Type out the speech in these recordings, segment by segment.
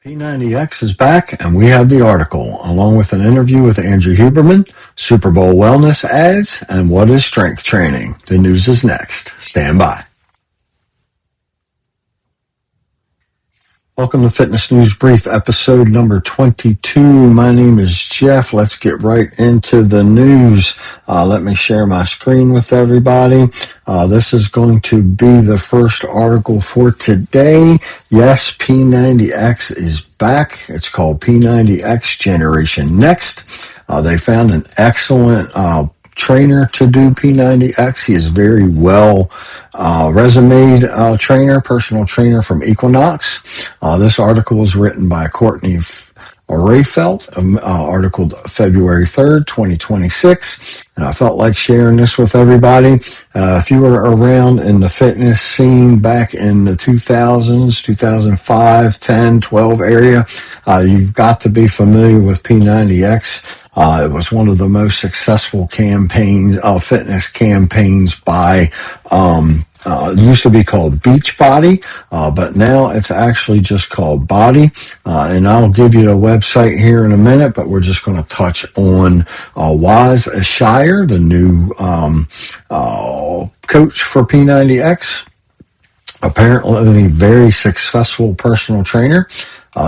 P90X is back, and we have the article, along with an interview with Andrew Huberman, Superbowl wellness ads, and what is strength training. The news is next. Stand by. Welcome to Fitness News Brief, episode number 22. My name is Jeff. Let's get right into the news. Let me share my screen with everybody. This is going to be the first article for today. Yes, P90X is back. It's called P90X Generation Next. They found an excellent trainer to do P90X. He is very well resumed trainer, personal trainer from Equinox. This article was written by Courtney Rayfelt, article February 3rd, 2026. And I felt like sharing this with everybody. If you were around in the fitness scene back in the 2000s, 2005, 10, 12 area, you've got to be familiar with P90X. It was one of the most successful campaigns, fitness campaigns by, it used to be called Beachbody, but now it's actually just called Body. And I'll give you the website here in a minute, but we're just going to touch on Waz Ashire, the new coach for P90X. Apparently a very successful personal trainer.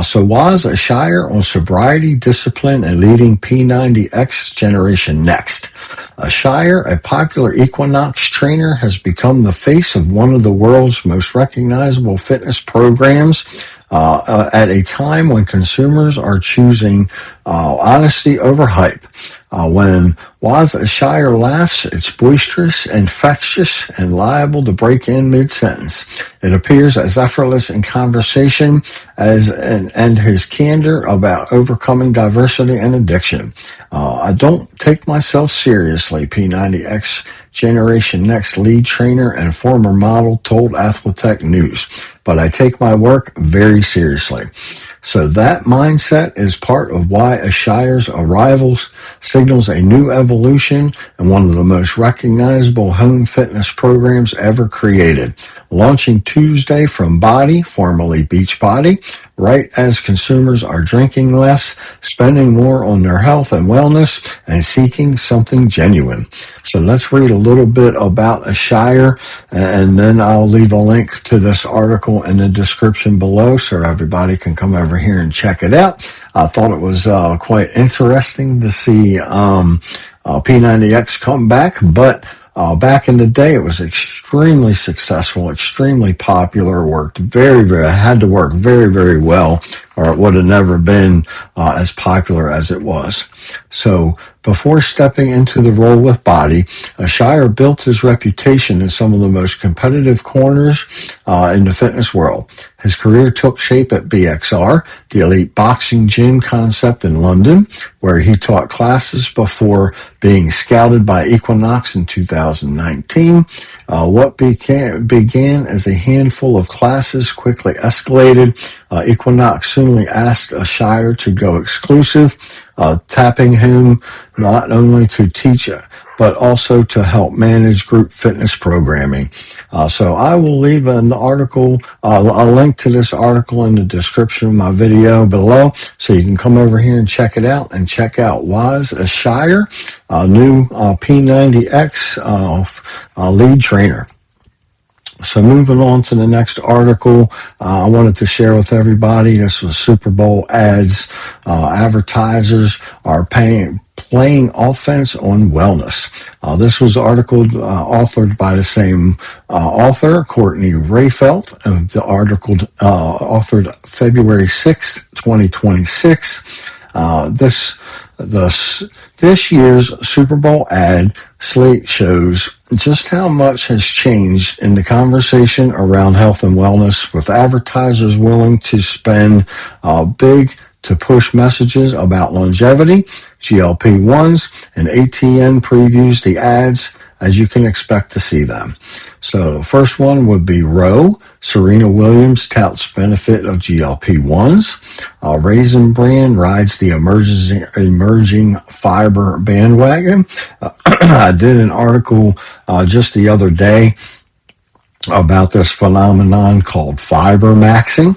So Waz Ashire on sobriety, discipline, and leading P90X Generation Next. Ashire, a popular Equinox trainer, has become the face of one of the world's most recognizable fitness programs at a time when consumers are choosing honesty over hype. When Waz Ashire laughs, it's boisterous, infectious, and liable to break in mid-sentence. It appears as effortless in conversation and his candor about overcoming diversity and addiction. I don't take myself seriously, P90X Generation Next lead trainer and former model told Athletech News, but I take my work very seriously. So that mindset is part of why Ashire's arrival signals a new evolution and one of the most recognizable home fitness programs ever created. Launching Tuesday from Body, formerly Beachbody, right as consumers are drinking less, spending more on their health and wellness, and seeking something genuine. So let's read a little bit about Ashire, and then I'll leave a link to this article in the description below so everybody can come over here and check it out. I thought it was quite interesting to see P90X come back, but back in the day, it was extremely successful, extremely popular, had to work very, very well, or it would have never been as popular as it was. So before stepping into the role with Body, Ashire built his reputation in some of the most competitive corners in the fitness world. His career took shape at BXR, the elite boxing gym concept in London, where he taught classes before being scouted by Equinox in 2019. What began as a handful of classes quickly escalated. Equinox soon asked Ashire to go exclusive, tapping him not only to teach but also to help manage group fitness programming. So I will leave an article, a link to this article in the description of my video below, so you can come over here and check it out, and check out Waz Ashire, new P90X lead trainer. So moving on to the next article, I wanted to share with everybody, this was Superbowl ads. Advertisers are playing offense on wellness. This was an article authored by the same author, Courtney Rayfelt. The article authored February 6th, 2026. This year's Super Bowl ad slate shows just how much has changed in the conversation around health and wellness, with advertisers willing to spend big to push messages about longevity, GLP-1s, and ATN previews the ads as you can expect to see them. So the first one would be Roe. Serena Williams touts benefit of GLP-1s. Raisin Bran rides the emerging fiber bandwagon. I did an article just the other day about this phenomenon called fiber maxing.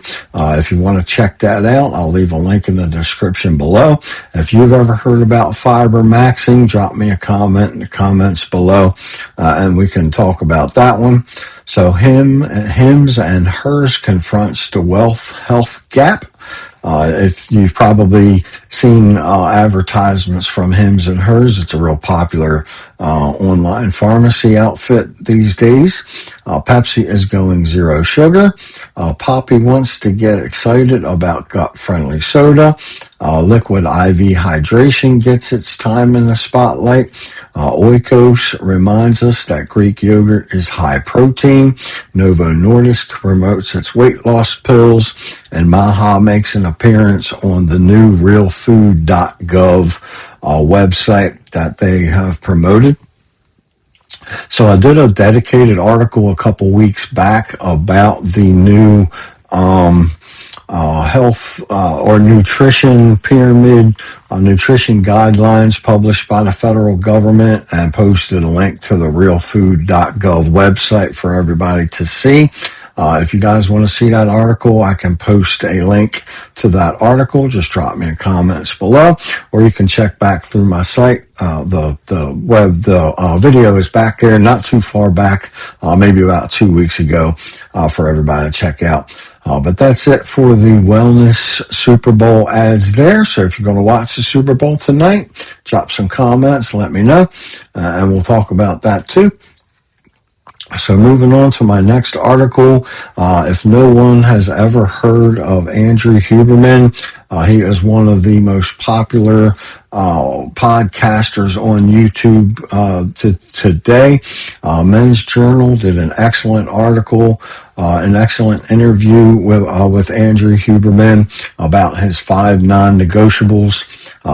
If you want to check that out, I'll leave a link in the description below. If you've ever heard about fiber maxing, drop me a comment in the comments below, and we can talk about that one. So Hims and Hers confronts the wealth health gap. If you've probably seen advertisements from Hims and Hers, it's a real popular online pharmacy outfit these days. Pepsi is going zero sugar. Poppy wants to get excited about gut-friendly soda. Liquid IV hydration gets its time in the spotlight. Oikos reminds us that Greek yogurt is high protein. Novo Nordisk promotes its weight loss pills. And Maha makes an appearance on the new realfood.gov website that they have promoted. So I did a dedicated article a couple weeks back about the new health or nutrition pyramid, nutrition guidelines published by the federal government, and posted a link to the realfood.gov website for everybody to see. If you guys want to see that article, I can post a link to that article. Just drop me in comments below, or you can check back through my site. The video is back there, not too far back, maybe about 2 weeks ago, for everybody to check out. But that's it for the Wellness Super Bowl ads there. So if you're going to watch the Super Bowl tonight, drop some comments, let me know, and we'll talk about that too. So moving on to my next article, if no one has ever heard of Andrew Huberman, he is one of the most popular podcasters on YouTube today. Men's Journal did an excellent article, an excellent interview with Andrew Huberman about his 5 non-negotiables.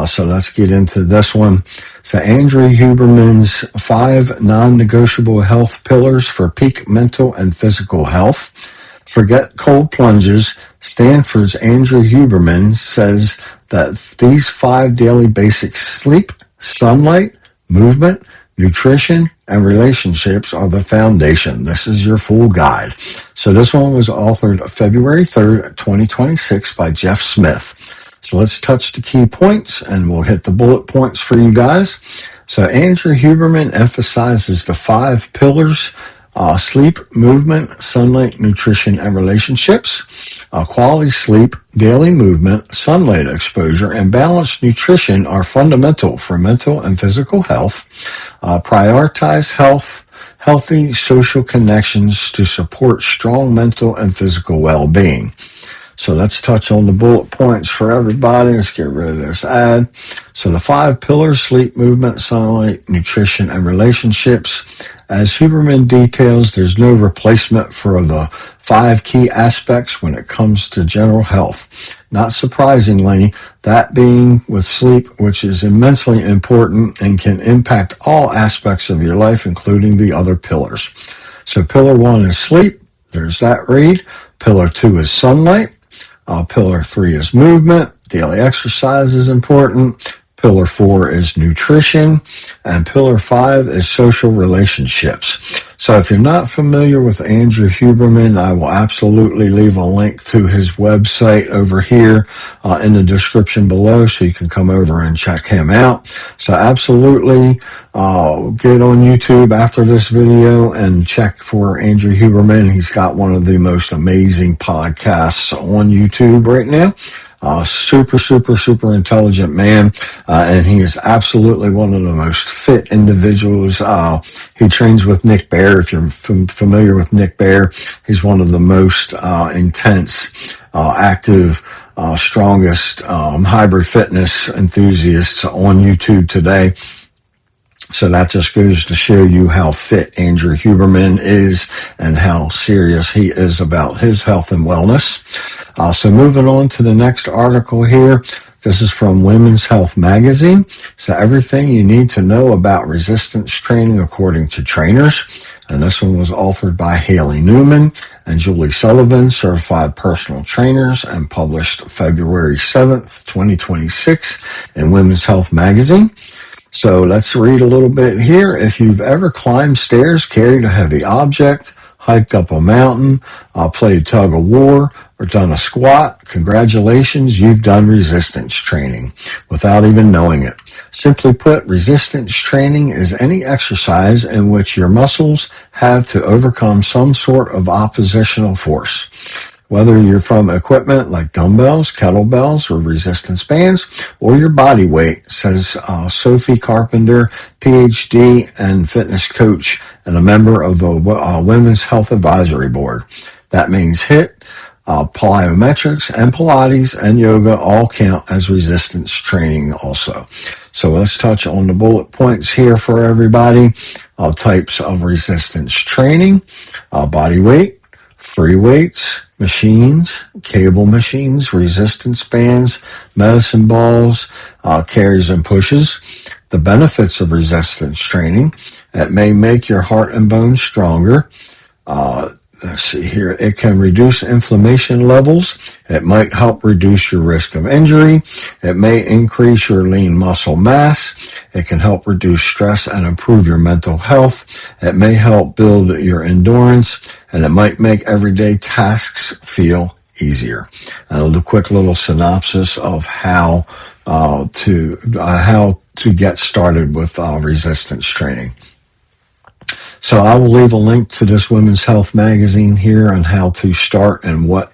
So let's get into this one. So Andrew Huberman's 5 non-negotiable health pillars for peak mental and physical health. Forget cold plunges. Stanford's Andrew Huberman says that these 5 daily basics: sleep, sunlight, movement, nutrition, and relationships are the foundation. This is your full guide. So this one was authored February 3rd, 2026 by Jeff Smith. So let's touch the key points and we'll hit the bullet points for you guys. So Andrew Huberman emphasizes the 5 pillars: sleep, movement, sunlight, nutrition, and relationships. Quality sleep, daily movement, sunlight exposure, and balanced nutrition are fundamental for mental and physical health. Prioritize healthy social connections to support strong mental and physical well-being. So let's touch on the bullet points for everybody. Let's get rid of this ad. So the 5 pillars: sleep, movement, sunlight, nutrition, and relationships. As Huberman details, there's no replacement for the 5 key aspects when it comes to general health. Not surprisingly, that being with sleep, which is immensely important and can impact all aspects of your life, including the other pillars. So pillar 1 is sleep. There's that read. Pillar 2 is sunlight. Pillar 3 is movement. Daily exercise is important. Pillar 4 is nutrition. And Pillar 5 is social relationships. So if you're not familiar with Andrew Huberman, I will absolutely leave a link to his website over here in the description below, so you can come over and check him out. So absolutely get on YouTube after this video and check for Andrew Huberman. He's got one of the most amazing podcasts on YouTube right now. Super intelligent man, and he is absolutely one of the most fit individuals. He trains with Nick Bear. If you're familiar with Nick Bear, he's one of the most intense, active, strongest hybrid fitness enthusiasts on YouTube today. So that just goes to show you how fit Andrew Huberman is and how serious he is about his health and wellness. So moving on to the next article here. This is from Women's Health Magazine. So everything you need to know about resistance training according to trainers. And this one was authored by Haley Newman and Julie Sullivan, certified personal trainers, and published February 7th, 2026 in Women's Health Magazine. So let's read a little bit here. If you've ever climbed stairs, carried a heavy object, hiked up a mountain, played tug of war, or done a squat, congratulations, you've done resistance training without even knowing it. Simply put, resistance training is any exercise in which your muscles have to overcome some sort of oppositional force. Whether you're from equipment like dumbbells, kettlebells, or resistance bands, or your body weight, says Sophie Carpenter, PhD and fitness coach and a member of the Women's Health Advisory Board. That means HIIT, plyometrics, and Pilates and yoga all count as resistance training also. So let's touch on the bullet points here for everybody. Types of resistance training, body weight, free weights, machines, cable machines, resistance bands, medicine balls, carries and pushes. The benefits of resistance training: it may make your heart and bones stronger. Let's see here. It can reduce inflammation levels. It might help reduce your risk of injury. It may increase your lean muscle mass. It can help reduce stress and improve your mental health. It may help build your endurance, and it might make everyday tasks feel easier. And I'll do a quick little synopsis of how to get started with resistance training. So I will leave a link to this Women's Health magazine here on how to start and what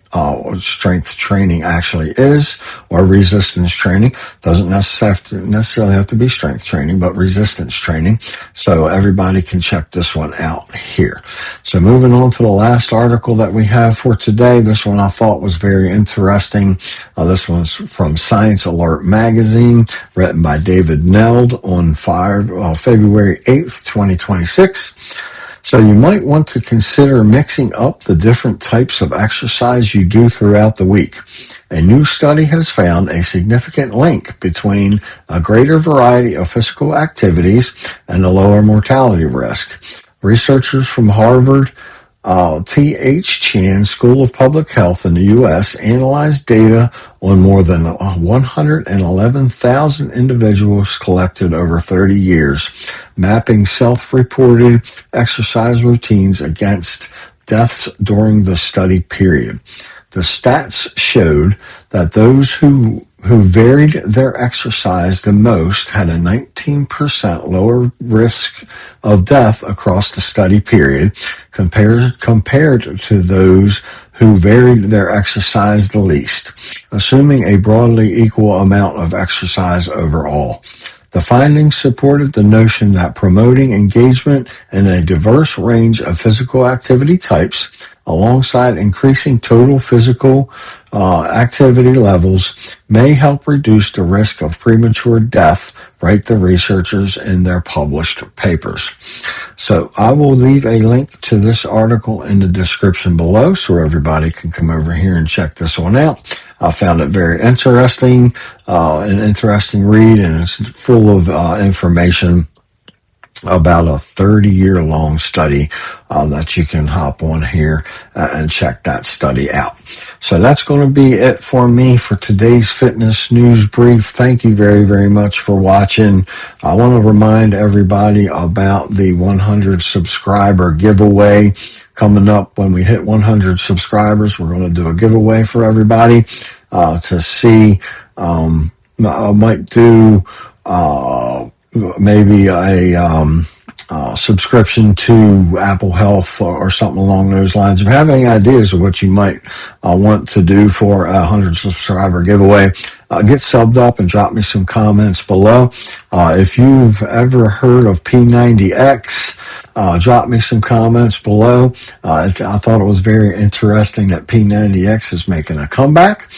strength training actually is, or resistance training. Doesn't necessarily have to be strength training, but resistance training. So everybody can check this one out here. So moving on to the last article that we have for today. This one I thought was very interesting. This one's from Science Alert magazine, written by David Neld on February 8th, 2026. So you might want to consider mixing up the different types of exercise you do throughout the week. A new study has found a significant link between a greater variety of physical activities and a lower mortality risk. Researchers from Harvard T.H. Chan School of Public Health in the U.S. analyzed data on more than 111,000 individuals collected over 30 years, mapping self-reported exercise routines against deaths during the study period. The stats showed that those who varied their exercise the most had a 19% lower risk of death across the study period compared to those who varied their exercise the least, assuming a broadly equal amount of exercise overall. The findings supported the notion that promoting engagement in a diverse range of physical activity types, alongside increasing total physical activity levels, may help reduce the risk of premature death, write the researchers in their published papers. So I will leave a link to this article in the description below so everybody can come over here and check this one out. I found it very interesting, an interesting read, and it's full of information about a 30-year-long study that you can hop on here and check that study out. So that's going to be it for me for today's fitness news brief. Thank you very, very much for watching. I want to remind everybody about the 100 subscriber giveaway coming up. When we hit 100 subscribers, we're going to do a giveaway for everybody to see. I might do maybe a subscription to Apple Health or something along those lines. If you have any ideas of what you might want to do for a 100 subscriber giveaway, get subbed up and drop me some comments below. If you've ever heard of P90X, drop me some comments below. I thought it was very interesting that P90X is making a comeback.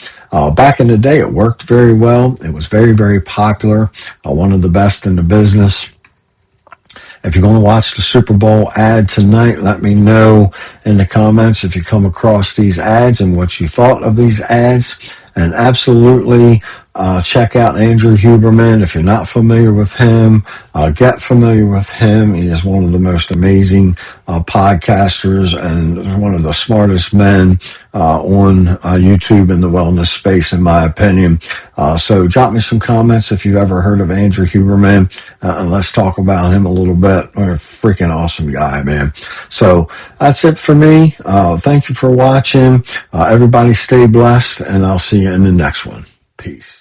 Back in the day, it worked very well. It was very, very popular. One of the best in the business. If you're going to watch the Super Bowl ad tonight, let me know in the comments if you come across these ads and what you thought of these ads. And absolutely check out Andrew Huberman. If you're not familiar with him, get familiar with him. He is one of the most amazing podcasters and one of the smartest men on YouTube in the wellness space, in my opinion. So drop me some comments if you've ever heard of Andrew Huberman, and let's talk about him a little bit. What a freaking awesome guy, man. So that's it for me. Thank you for watching. Everybody stay blessed, and I'll see you in the next one. Peace.